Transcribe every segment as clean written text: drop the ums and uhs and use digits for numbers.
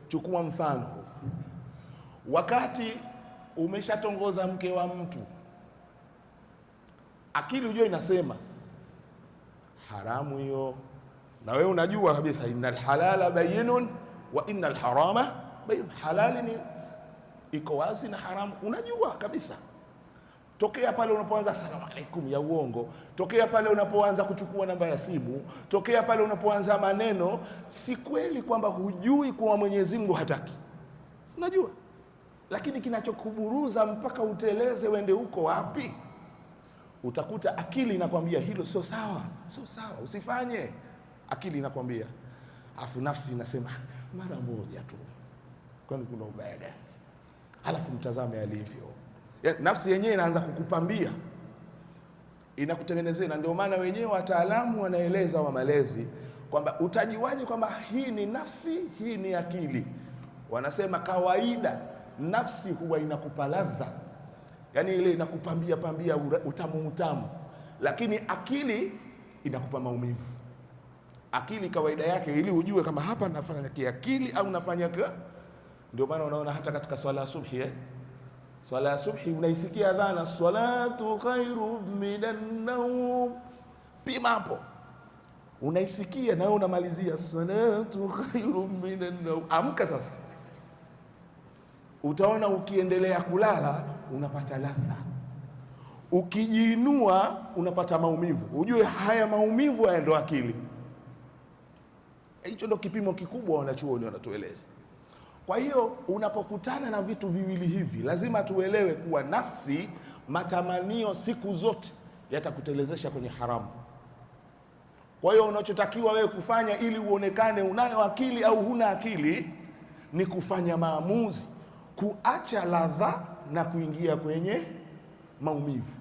chukua mfano, wakati umeshatongoza mke wa mtu, akili ujue inasema haramu hiyo, na wewe unajua kabisa innal halala bayyinun wa innal harama bayyinun, halali ni iko wazi na haramu unajua kabisa. Tokea pale unapoanza asalamu alaykum ya uongo, tokea pale unapoanza kuchukua namba ya simu, tokea pale unapoanza maneno si kweli kwamba hujui kwa Mwenyezi Mungu hataki, unajua, lakini kinachokuburuza mpaka uteleze wende huko wapi, utakuta akili inakwambia hilo sio sawa, sio sawa, usifanye. Akili inakwambia, afu nafsi inasema mara moja tu, kwani kuna ubaya gani? Halafu mtazame alivyo. Nafsi yenyewe inaanza kukupambia, inakutengenezea. Na ndio maana wenyewe wataalamu wanaeleza wa malezi kwamba utajiwaje kwamba hii ni nafsi, hii ni akili. Wanasema kawaida nafsi huwa inakupa ladha, yani ile inakupambia pambia utamu utamu, lakini akili inakupa maumivu. Akili kawaida yake ili ujue kama hapa nafanya kiakili au nafanya kwa. Ndio maana unaona hata katika swala ya subhi swala ya subhi unaisikia adhana, salatu khairu minan naum, pima hapo unaisikia na unamalizia salatu khairu minan naum. Amka sasa, utaona ukiendelea kulala unapata ladha, ukijiinua unapata maumivu. Ujue haya maumivu haya ndo akili. Hicho ndo kipimo kikubwa wanachuoni wanatueleza. Kwa hiyo unapokutana na vitu viwili hivi, lazima tuelewe kuwa nafsi, matamanio siku zote yatakutelezesha kwenye haramu. Kwa hiyo unachotakiwa wewe kufanya ili uonekane unayo akili au huna akili ni kufanya maamuzi, kuacha ladha na kuingia kwenye maumivu.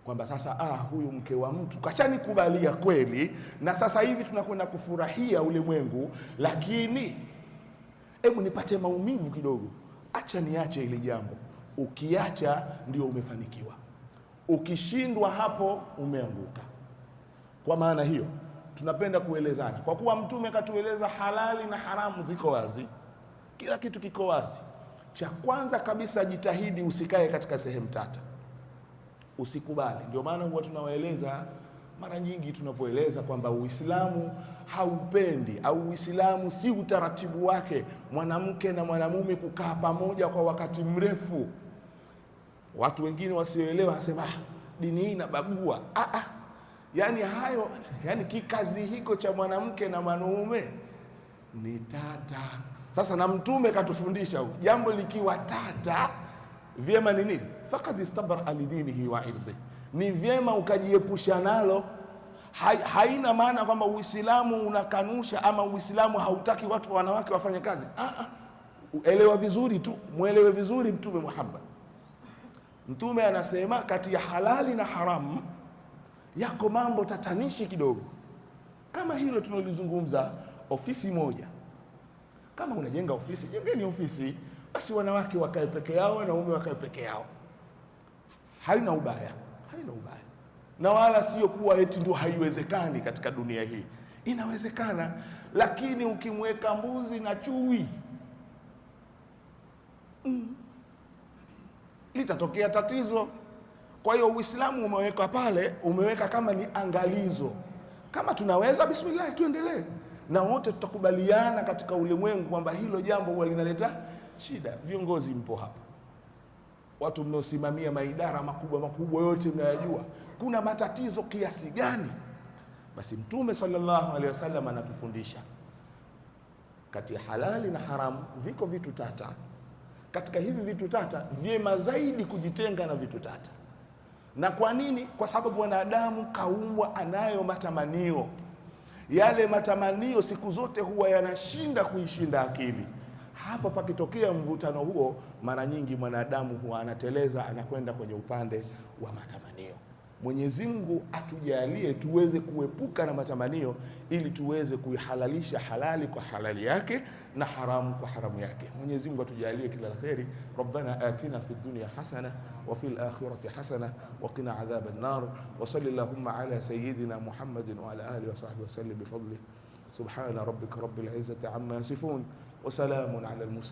Kwamba sasa huyu mke wa mtu kashanikubalia kweli, na sasa hivi tunakwenda kufurahia ulimwengu, lakini hebu nipate maumivu kidogo, acha niache ile jambo. Ukiacha ndio umefanikiwa, ukishindwa hapo umeanguka. Kwa maana hiyo tunapenda kuelezana, kwa kuwa Mtume katueleza halali na haramu ziko wazi, kila kitu kiko wazi. Cha kwanza kabisa, jitahidi usikae katika sehemu tata, usikubali. Ndio maana huwa tunawaeleza mara nyingi tunapoeleza kwamba Uislamu haupendi au Uislamu si utaratibu wake mwanamke na mwanamume kukaa pamoja kwa wakati mrefu. Watu wengine wasioelewa wasema dini hii inabagua. Yani hayo, yani kikazi hiko cha mwanamke na mwanamume ni tata. Sasa na Mtume katufundisha jambo likiwa tata, vyema ni nini? Faqad istabara alidinihi wa irdi, ni vyema ukajiepusha nalo. Haina maana kwamba Uislamu unakanusha ama Uislamu hautaki watu wanawake wafanye kazi. Elewa vizuri tu, muelewe vizuri Mtume Muhammad. Mtume anasema kati ya halali na haramu yako mambo tatanishi kidogo. Kama hilo tunalizungumza, ofisi moja. Kama unajenga ofisi, jengeni ofisi, basi wanawake wakae peke yao, wanaume wakae peke yao. Haina ubaya, haina ubaya. Na wala sio kuwa eti ndio haiwezekani katika dunia hii. Inawezekana, lakini ukimweka mbuzi na chui litatokea tatizo. Kwa hiyo Uislamu umeweka pale, umeweka kama ni angalizo. Kama tunaweza, bismillah, tuendelee. Na wote tutakubaliana katika ulimwengu kwamba hilo jambo huwa linaleta shida. Viongozi mpo hapa, watu mnaosimamia maidara makubwa makubwa yote mnayajua kuna matatizo kiasi gani. Basi Mtume sallallahu alaihi wasallam anatufundisha kati ya halali na haramu viko vitu tata. Katika hivi vitu tata, vyema zaidi kujitenga na vitu tata. Na kwa nini? Kwa sababu wanadamu kaumbwa anayo matamanio. Yale matamanio siku zote huwa yanashinda kuishinda akili. Hapa pakitokea mvutano huo, mara nyingi mwanadamu huwa anateleza, anakwenda kwenye upande wa matamanio. Mwenyezi Mungu atujalie tuweze kuepuka na matamanio ili tuweze kuihalalisha halali kwa halali yake na haramu kwa haramu yake. Mwenyezi Mungu atujalie kila la kheri. Rabbana atina fid dunya hasana wa fil akhirati hasana wa qina adhaban nar. Wa sallallahu ala sayyidina Muhammadin wa ala alihi wa sahbihi wa sallam bi fadlihi. Subhana rabbika rabbil izzati amma yasifun wa salamun ala al-mursalin.